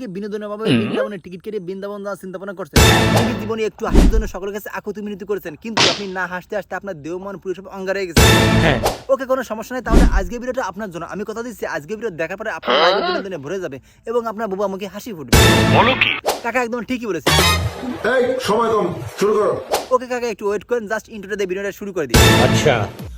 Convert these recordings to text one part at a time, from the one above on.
থেকে বিনোদনের অভাবে বৃন্দাবনের টিকিট কেটে বৃন্দাবন যাওয়ার চিন্তা ভাবনা করছেন। নিজের জীবনে একটু হাসির জন্য সকলের কাছে আকুতি মিনতি করেছেন, কিন্তু আপনি না হাসতে হাসতে আপনার দেহ মন পুরো সব অঙ্গার হয়ে গেছে। ওকে, কোনো সমস্যা নেই। তাহলে আজকের ভিডিওটা আপনার জন্য। আমি কথা দিচ্ছি, আজকের ভিডিও দেখার পরে আপনার লাইফে বিনোদনে ভরে যাবে এবং আপনার বুবা মুখে হাসি ফুটবে। কাকা একদম ঠিকই বলেছে। এই সময় কম, শুরু করো। ওকে কাকা, একটু ওয়েট করেন, জাস্ট ইন্ট্রোটা দিয়ে ভিডিওটা শুরু করে দিই। আচ্ছা,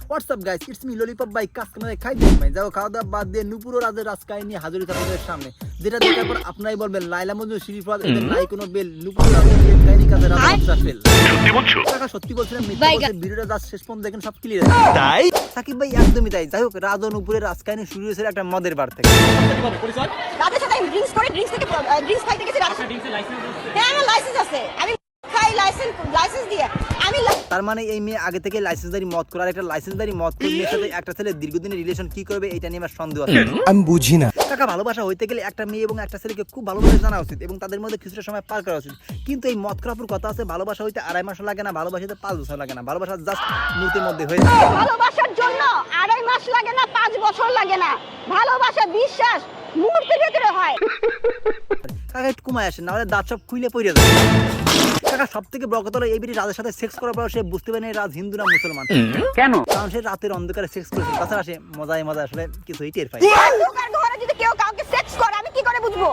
what's up guys, it's me lollipop বাই কাস্টমার খাই দিন ভাই। যাও খাওয়া দাওয়া বাদ দিয়ে নুপুর ও রাজের রাজকাহিনী নিয়ে হাজির হতে আপনাদের সামনে, যেটা দেখার পর আপনারাই বলবেন লাইলা মজনু শিরিফাত এদের নাই কোনো বেল। নুপুর ও রাজের প্রেম কাহিনী কাজে রাজা বাদশা ফেল। সত্যি বলছো কাকা? সত্যি বলছিলাম, মিথ্যা বলছেন? ভিডিওটা জাস্ট শেষ পর্যন্ত দেখেন, সব ক্লিয়ার তাই। সাকিব ভাই একদমই তাই। যাই হোক, রাজ ও নুপুরের রাজকাহিনী শুরু হয়েছে একটা মদের বার থেকে। রাতের সাথে আমি ড্রিঙ্কস করে ড্রিঙ্কস থেকে ড্রিঙ্কস খাইতে গেছি। রাতের ড্রিঙ্কসের লাইসেন্স আছে? হ্যাঁ, আমার লাইসেন্স আছে। আমি খাই লাইসেন্স দিয়ে। আমি তার মানে এই মেয়ে আগে থেকে লাইসেন্সদারি মদ করার একটা লাইসেন্সদারি মদ করে মেয়ের সাথে একটা ছেলে দীর্ঘদিনের রিলেশন কি করবে এটা নিয়ে আমার সন্দেহ আছে। আমি বুঝি না কাকা, ভালোবাসা হইতে গেলে একটা মেয়ে এবং একটা ছেলেকে খুব ভালোভাবে জানা উচিত এবং তাদের মধ্যে কিছুটা সময় পার করা উচিত। কিন্তু এই মদ খাওয়ার কথা আছে, ভালোবাসা হইতে 2.5 মাস লাগে না, ভালোবাসাতে 5 বছর লাগে না, ভালোবাসা জাস্ট মুহূর্তের মধ্যে হয়ে যায়। ভালোবাসার জন্য 2.5 মাস লাগে না, 5 বছর লাগে না। ভালোবাসা, বিশ্বাস মুহূর্তের ভিতরে হয়। কাকা একটু কমায় আসেন, নাহলে দাঁত সব খুইলে পড়ে যাবে। কাকা, সব থেকে বড় কথা হলো এই বেটি রাজের সাথে সেক্স করার পর সে বুঝতে পারেনি রাজ হিন্দু না মুসলমান। কেন? কারণ সে রাতের অন্ধকারে সেক্স করেছে। তাছাড়া সে মজায় আসলে কিছুই টের পায়। অন্ধকার ঘরে যদি কেউ কাউকে সেক্স করে আমি কি করে বুঝবো?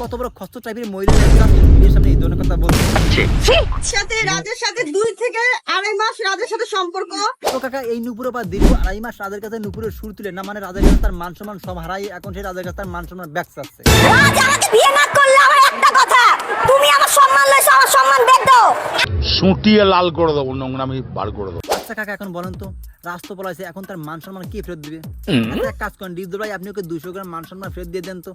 কত বড় খস্ত টাইপের মহিলা এর সামনে এই ধরনের কথা বলছে। সাথে রাজের সাথে 2 থেকে 2.5 মাস রাজের সাথে সম্পর্ক। তো কাকা, এই নুপুরের পর দীর্ঘ 2.5 মাস রাজের কাছে নুপুরের সুর তুলে না, মানে রাজের কাছে তার মান সম্মান সব হারাই এখন সেই রাজের কাছে তার মান সম্মান ব্যাক চাচ্ছে। রাজ আমাকে বিয়ে না করলে আমার একটা কথা, তুমি আমার সম্মান লইছো, আমার সম্মান ব্যাক দাও। সুটিয়ে লাল করে দেবো, নোংরামি বার করে দেবো। আচ্ছা কাকা, এখন বলেন তো, রাজ তো পলাইছে, এখন তার মান সম্মান কে ফেরত দিবে? আচ্ছা, এক কাজ করেন ডিপজল ভাই, আপনি ওকে 200 গ্রাম মান সম্মান ফেরত দিয়ে দেন তো।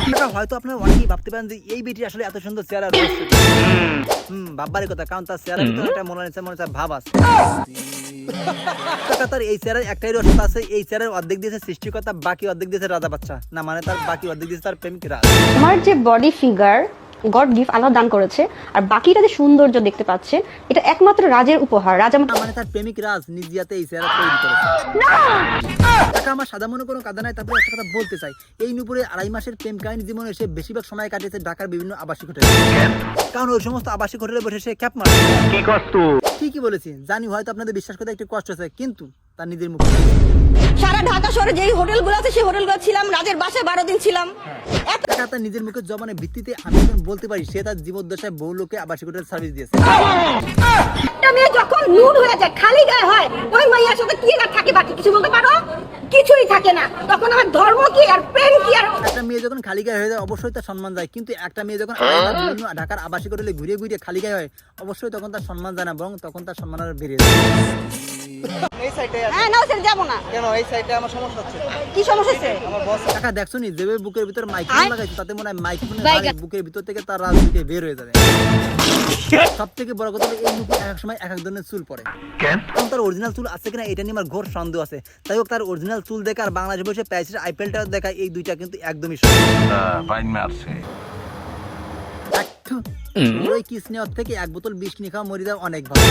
কাকা, হয়তো আপনারা অনেকেই ভাবতে পারেন যে এই বেটি আসলে এত সুন্দর চেহারা রয়েছে। ভাববারই কথা, কারণ তার চেহারার ভিতরে একটা মনে হচ্ছে ভাব আছে। কাকা, তার এই চেহারার একটাই রস আছে, এই চেহারার অর্ধেক দিয়েছে সৃষ্টিকর্তা, বাকি অর্ধেক দিয়েছে রাজা বাচ্চা না, মানে তার বাকি অর্ধেক দিয়েছে তার প্রেমিক রাজ। তোমার যে বডি ফিগার গড গিফট আল্লাহ দান করেছে, আর বাকিটা যে সৌন্দর্য দেখতে পাচ্ছেন, এটা একমাত্র রাজের উপহার। রাজা না, মানে তার প্রেমিক রাজ নিজিয়াতে এই চেহারা তৈরি করেছে। কাকা, আমার সাদা মনে কোনো কাদা নাই। তারপরে একটা কথা বলতে চাই, এই নুপুরে 2.5 মাসের প্রেম কাহিনী জীবনে সে বেশিরভাগ সময় কাটিয়েছে ঢাকার বিভিন্ন আবাসিক হোটেলে। কারণ ওই সমস্ত আবাসিক হোটেলে বসে সে ক্যাপ মারে। ঠিকই বলেছি, জানি হয়তো আপনাদের বিশ্বাস করতে একটু কষ্ট হচ্ছে, কিন্তু তার নিজের মুখে। সারা ঢাকা শহরে যেই হোটেলগুলো আছে সেই হোটেলগুলো ছিলাম, রাজের বাসায় 12 দিন ছিলাম। কাকা, তার নিজের মুখের জবানের ভিত্তিতে আমি এখন বলতে পারি সে তার জীবদ্দশায় বহু লোকে আবাসিক হোটেল সার্ভিস দিয়েছে। একটা মেয়ে যখন নুড হয়ে যায়, খালি গায়ে হয়, ওই মাইয়ার সাথে কি আর থাকে বাকি কিছু বলতে পারো? কিছুই থাকে না। তখন আমার ধর্ম কি আর প্রেম কি আর? একটা মেয়ে যখন খালি গায়ে হয়ে যায় অবশ্যই তার সম্মান যায়, কিন্তু একটা মেয়ে যখন বিভিন্ন ঢাকার আবাসিক হোটেলে ঘুরে ঘুরে খালি গায়ে হয় অবশ্যই তখন তার সম্মান যায় না, বরং তখন তার সম্মান আরো বেড়ে যায়। এই সাইডে হ্যাঁ, না স্যার যাব না। কেন? এই সাইডে আমার সমস্যা হচ্ছে। কি সমস্যা হচ্ছে? আমার বস কাকা, দেখছো নি জেবের বুকের ভিতর মাইক্রোফোন লাগাইছে, তাতে মনে হয় মাইক্রোফোনের বুকের ভিতর থেকে তার রাজ দিকে বের হয়ে যাবে। সব থেকে বড় কথা হলো এই নুপুর এক সময় এক ধরনের চুল পড়ে। কারণ তার অরিজিনাল চুল আছে কিনা এটা নিয়ে আমার ঘোর সন্দেহ আছে। তাই হোক, তার অরিজিনাল চুল দেখা আর বাংলাদেশে বসে প্যারিসের আইফেলটা দেখা, এই দুইটা কিন্তু একদমই ওই কিস নেওয়ার থেকে 1 বোতল বিষ কিনে খাওয়া মরে যাওয়া অনেক ভালো।